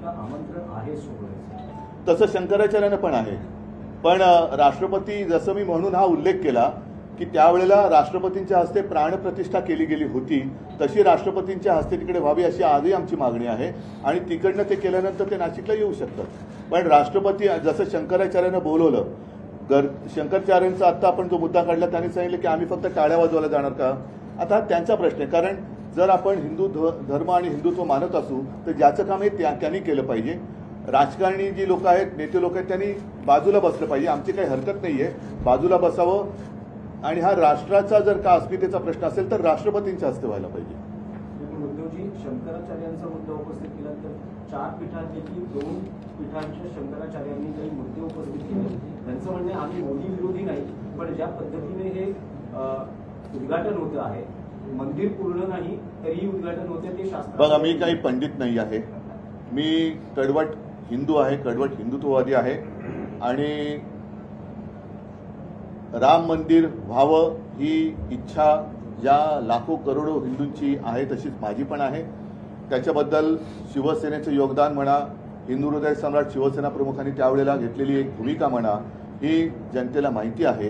का आमंत्रण आहे सोहळ्याचं? तसं शंकराचार्यानं पण आहे, पण राष्ट्रपती जसं मी म्हणून हा उल्लेख केला की त्यावेळेला राष्ट्रपतींच्या हस्ते प्राणप्रतिष्ठा केली गेली होती, तशी राष्ट्रपतींच्या हस्ते तिकडे व्हावी अशी आजही आमची मागणी आहे आणि तिकडनं ते केल्यानंतर ते नाशिकला येऊ शकतात. पण राष्ट्रपती जसं शंकराचार्यानं बोलवलं, शंकराचार्यांचा आत्ता आपण जो मुद्दा काढला त्यांनी सांगितलं की आम्ही फक्त टाळ्या वाजवायला जाणार का. आता त्यांचा प्रश्न आहे, कारण जर आपण हिंदू धर्म आणि हिंदुत्व मानत असू तर ज्याचं काम आहे त्यांनी केलं पाहिजे. राजकारणी जी लोक आहेत, नेते लोक आहेत, त्यांनी बाजूला बसलं पाहिजे. आमची काही हरकत नाहीये, बाजूला बसावं. आणि हा राष्ट्राचा जर का अस्मितेचा प्रश्न असेल तर राष्ट्रपतींच्या हस्ते व्हायला पाहिजे. उद्धवजी, शंकराचार्यांचा मुद्दा उपस्थित केला तर 4 पीठांपैकी 2 पीठांच्या शंकराचार्यांनी काही मुद्दे उपस्थित केले. त्यांचं म्हणणे आम्ही मोदी विरोधी नाही, पण ज्या पद्धतीने हे उद्घाटन होतं आहे, मंदिर पूर्ण नाही तरी उद्घाटन होते ते शास्त्र. बघा, मी काही पंडित नाही आहे, मी कडवट हिंदू आहे, कडवट हिंदुत्ववादी आहे आणि राम मंदिर व्हावं ही इच्छा ज्या लाखो करोडो हिंदूंची आहे तशीच माझी पण आहे. त्याच्याबद्दल शिवसेनेचं योगदान म्हणा, हिंदू हृदय सम्राट शिवसेना प्रमुखांनी त्यावेळेला घेतलेली एक भूमिका म्हणा, ही जनतेला माहिती आहे.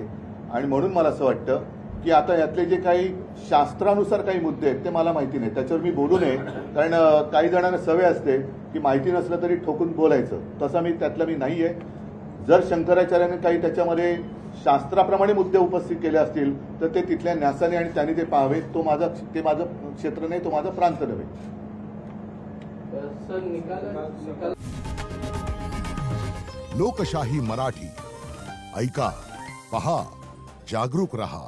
आणि म्हणून मला असं वाटतं की आता यातले जे काही शास्त्रानुसार काही मुद्दे आहेत ते मला माहिती नाही, त्याच्यावर मी बोलू नये. कारण काही जणांना सवय असते की माहिती नसलं तरी ठोकून बोलायचं, तसा मी त्यातला मी नाही आहे. जर शंकराचार्याने काही त्याच्यामध्ये शास्त्राप्रमाणे मुद्दे उपस्थित केले असतील तर ते तिथल्या न्यासाने आणि त्यांनी ते पाहावे. ते माझं क्षेत्र नाही, तो माझा प्रांत नव्हे. लोकशाही मराठी ऐका, पहा, जागरूक रहा.